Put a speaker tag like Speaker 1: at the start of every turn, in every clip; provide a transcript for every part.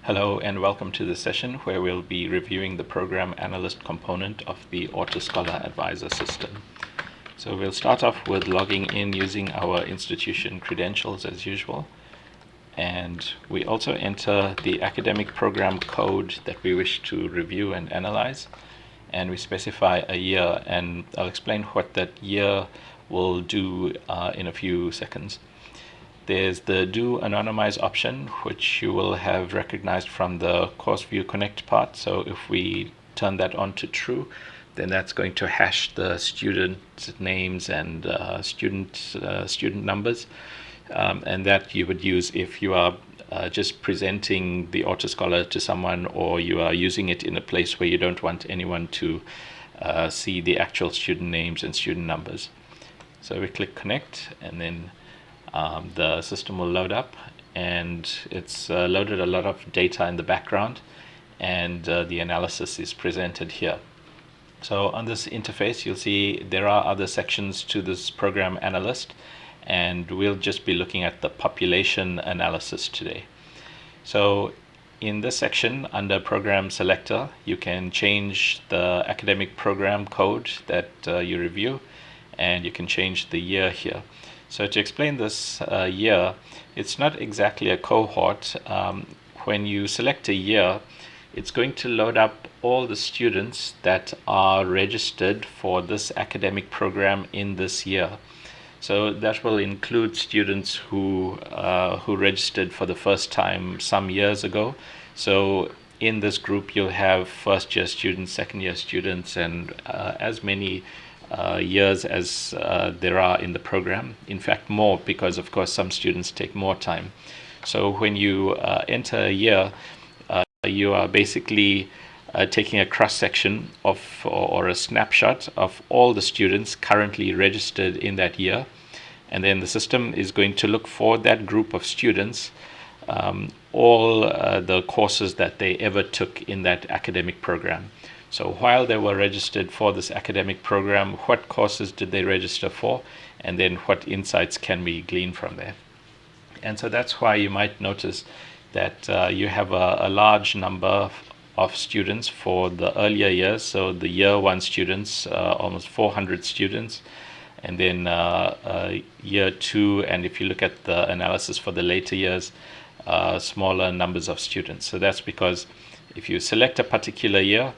Speaker 1: Hello and welcome to this session where we'll be reviewing the program analyst component of the AutoScholar Advisor system. So we'll start off with logging in using our institution credentials as usual. And we also enter the academic program code that we wish to review and analyze. And we specify a year, and I'll explain what that year will do in a few seconds. There's the Do Anonymize option, which you will have recognized from the Course View Connect part. So if we turn that on to true, then that's going to hash the student names and student numbers. And that you would use if you are just presenting the AutoScholar to someone, or you are using it in a place where you don't want anyone to see the actual student names and student numbers. So we click connect, and then the system will load up, and it's loaded a lot of data in the background, and the analysis is presented here. So on this interface, you'll see there are other sections to this program analyst, and we'll just be looking at the population analysis today. So in this section, under program selector, you can change the academic program code that you review, and you can change the year here. So to explain this year, it's not exactly a cohort. When you select a year, it's going to load up all the students that are registered for this academic program in this year. So that will include students who registered for the first time some years ago. So in this group, you'll have first year students, second year students, and as many years as there are in the program. In fact, more, because of course some students take more time. So when you enter a year, you are basically taking a cross-section of or a snapshot of all the students currently registered in that year, and then the system is going to look for that group of students, all the courses that they ever took in that academic program. So while they were registered for this academic program, what courses did they register for, and then what insights can we glean from there? And so that's why you might notice that you have a large number of students for the earlier years. So the year one students, almost 400 students, and then year two, and if you look at the analysis for the later years, smaller numbers of students. So that's because if you select a particular year,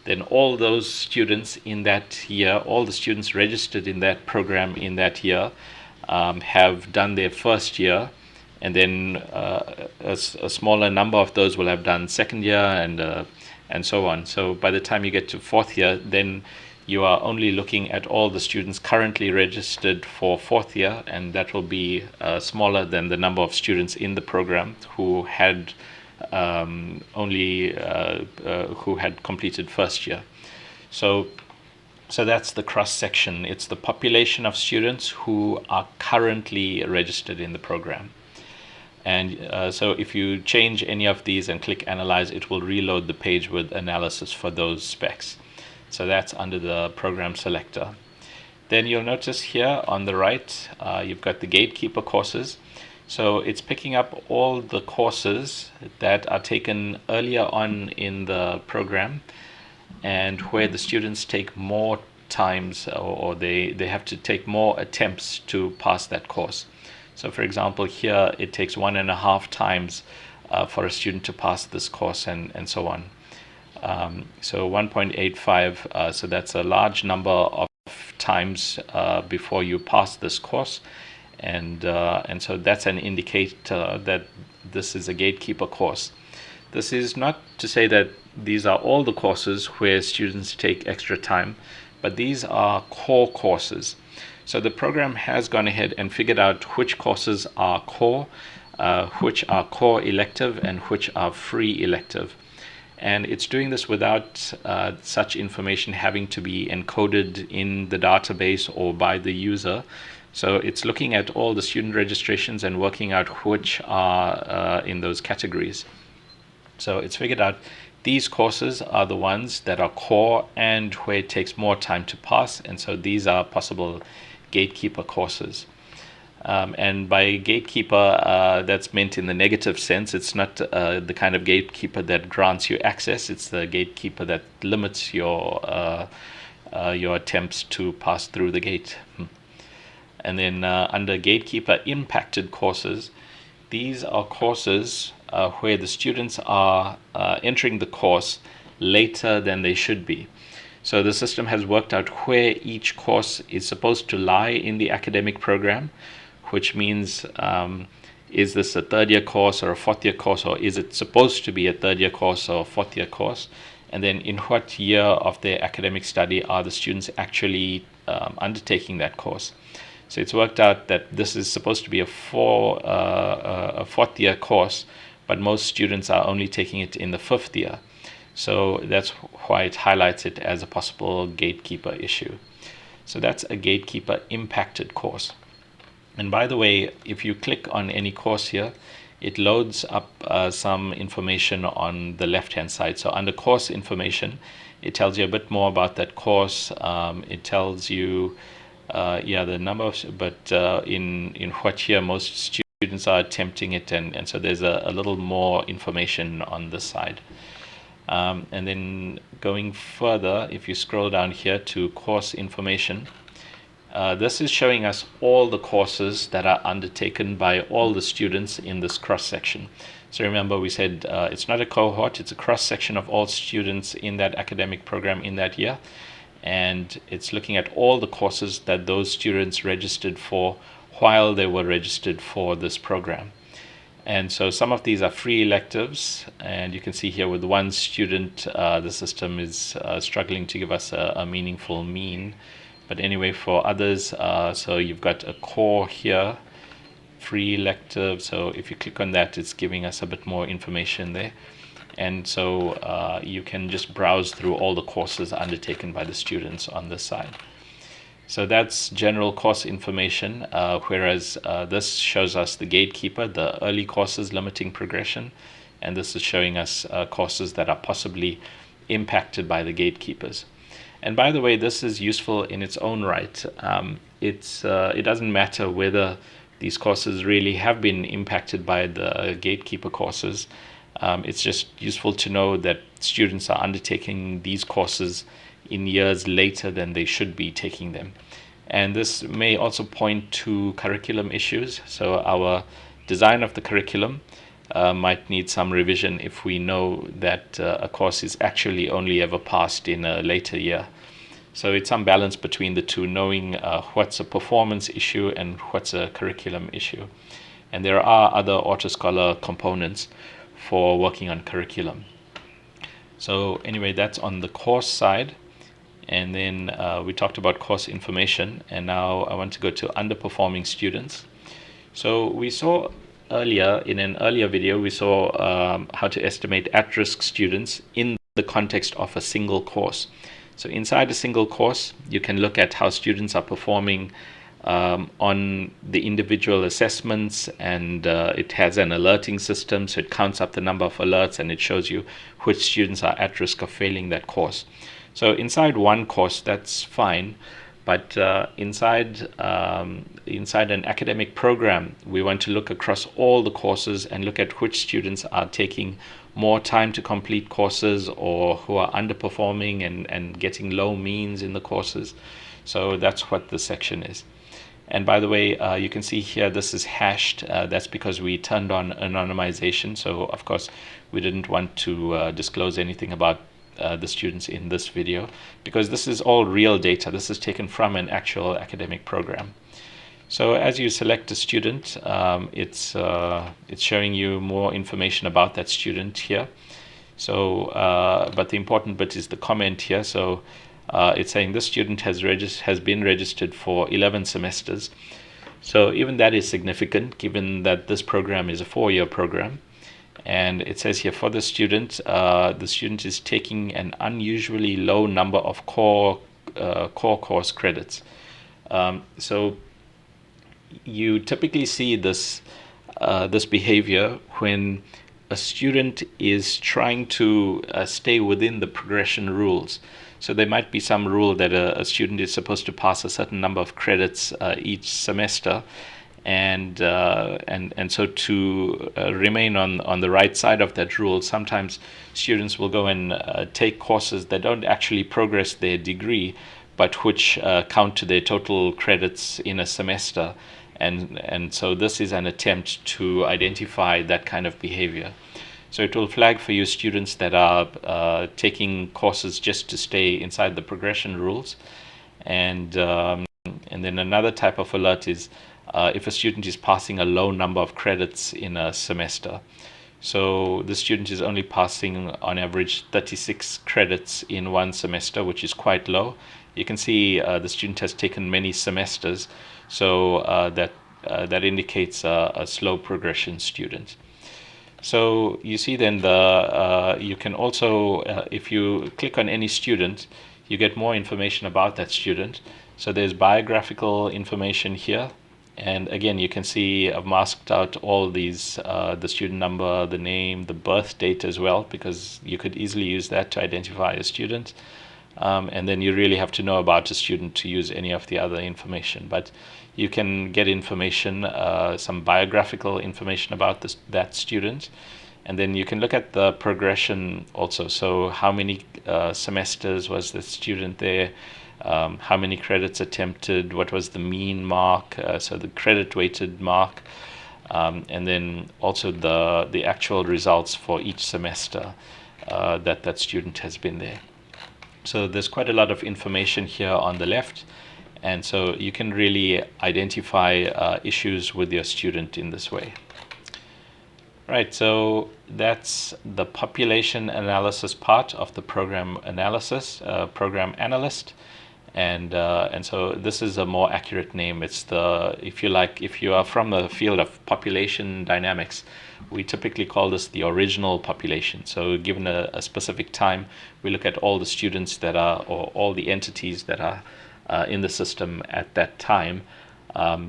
Speaker 1: then all those students in that year, all the students registered in that program in that year, have done their first year, and then a smaller number of those will have done second year, and so on. So by the time you get to fourth year, then you are only looking at all the students currently registered for fourth year, and that will be smaller than the number of students in the program who had who had completed first year. So that's the cross section. It's the population of students who are currently registered in the program. And so if you change any of these and click analyze, it will reload the page with analysis for those specs. So that's under the program selector. Then you'll notice here on the right, you've got the gatekeeper courses. So it's picking up all the courses that are taken earlier on in the program, and where the students take more times, or they have to take more attempts to pass that course. So for example, here it takes 1.5 times for a student to pass this course, and so on. So 1.85, so that's a large number of times before you pass this course. And so that's an indicator that this is a gatekeeper course. This is not to say that these are all the courses where students take extra time, but these are core courses. So the program has gone ahead and figured out which courses are core, which are core elective, and which are free elective. And it's doing this without such information having to be encoded in the database or by the user. So it's looking at all the student registrations and working out which are in those categories. So it's figured out these courses are the ones that are core and where it takes more time to pass, and so these are possible gatekeeper courses. And by gatekeeper, that's meant in the negative sense. It's not the kind of gatekeeper that grants you access. It's the gatekeeper that limits your attempts to pass through the gate. And then under gatekeeper impacted courses, these are courses where the students are entering the course later than they should be. So the system has worked out where each course is supposed to lie in the academic program, which means is this a third year course or a fourth year course, or is it supposed to be a third year course or a fourth year course? And then in what year of their academic study are the students actually undertaking that course? So it's worked out that this is supposed to be a fourth year course, but most students are only taking it in the fifth year. So that's why it highlights it as a possible gatekeeper issue. So that's a gatekeeper impacted course. And by the way, if you click on any course here, it loads up some information on the left-hand side. So under course information, it tells you a bit more about that course. It tells you the number of, but in what year most students are attempting it, and so there's a little more information on this side. And then going further, if you scroll down here to course information, this is showing us all the courses that are undertaken by all the students in this cross-section. So remember, we said it's not a cohort, it's a cross-section of all students in that academic program in that year. And it's looking at all the courses that those students registered for while they were registered for this program. And so some of these are free electives, and you can see here with one student, the system is struggling to give us a meaningful mean. But anyway, for others, so you've got a core here, free elective. So if you click on that, it's giving us a bit more information there. And so you can just browse through all the courses undertaken by the students on this side. So that's general course information, whereas this shows us the gatekeeper, the early courses limiting progression, and this is showing us courses that are possibly impacted by the gatekeepers. And by the way, this is useful in its own right. It doesn't matter whether these courses really have been impacted by the gatekeeper courses. It's just useful to know that students are undertaking these courses in years later than they should be taking them. And this may also point to curriculum issues. So our design of the curriculum might need some revision if we know that a course is actually only ever passed in a later year. So it's some balance between the two, knowing what's a performance issue and what's a curriculum issue. And there are other AutoScholar components for working on curriculum. So anyway, that's on the course side. And then we talked about course information, and now I want to go to underperforming students. So we saw earlier, in an earlier video, we saw how to estimate at-risk students in the context of a single course. So inside a single course, you can look at how students are performing on the individual assessments, and it has an alerting system, so it counts up the number of alerts and it shows you which students are at risk of failing that course. So inside one course, that's fine, but inside an academic program, we want to look across all the courses and look at which students are taking more time to complete courses or who are underperforming and getting low means in the courses. So that's what this section is. And by the way, you can see here this is hashed. That's because we turned on anonymization. So of course, we didn't want to disclose anything about the students in this video, because this is all real data. This is taken from an actual academic program. So as you select a student, it's showing you more information about that student here. So, but the important bit is the comment here. So it's saying this student has been registered for 11 semesters. So even that is significant, given that this program is a 4-year program. And it says here for the student is taking an unusually low number of core course credits. So you typically see this behavior when a student is trying to stay within the progression rules. So there might be some rule that a student is supposed to pass a certain number of credits each semester, and so to remain on the right side of that rule, sometimes students will go and take courses that don't actually progress their degree, but which count to their total credits in a semester, and so this is an attempt to identify that kind of behavior. So it will flag for you students that are taking courses just to stay inside the progression rules, and then another type of alert is if a student is passing a low number of credits in a semester. So the student is only passing on average 36 credits in one semester, which is quite low. You can see the student has taken many semesters, so that indicates a slow progression student. So you see then you can also, if you click on any student, you get more information about that student. So there's biographical information here. And again, you can see I've masked out all these, the student number, the name, the birth date as well, because you could easily use that to identify a student. And then you really have to know about a student to use any of the other information. But you can get information, some biographical information about that student. And then you can look at the progression also. So how many semesters was the student there? How many credits attempted? What was the mean mark? So the credit weighted mark. And then also the actual results for each semester that student has been there. So there's quite a lot of information here on the left, and so you can really identify issues with your student in this way. Right, so that's the population analysis part of the program analysis, program analyst. And so this is a more accurate name. It's if you are from the field of population dynamics, we typically call this the original population. So given a specific time, we look at all the students that are, or all the entities that are in the system at that time.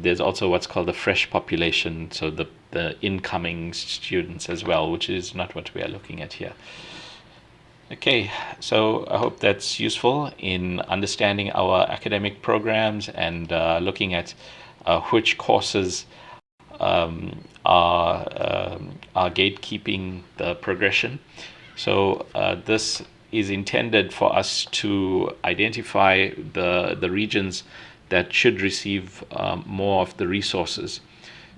Speaker 1: There's also what's called the fresh population, so the incoming students as well, which is not what we are looking at here. Okay, so I hope that's useful in understanding our academic programs and looking at which courses are gatekeeping the progression. So this is intended for us to identify the regions that should receive more of the resources.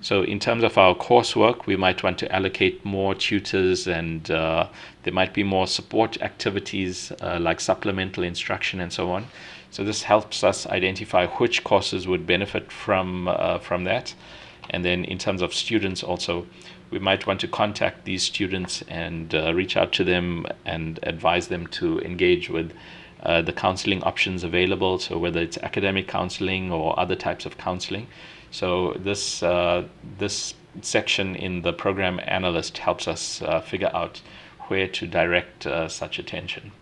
Speaker 1: So in terms of our coursework, we might want to allocate more tutors, and there might be more support activities like supplemental instruction and so on. So this helps us identify which courses would benefit from that. And then in terms of students also, we might want to contact these students and reach out to them and advise them to engage with the counseling options available, so whether it's academic counseling or other types of counseling. So this section in the program analyst helps us figure out where to direct such attention.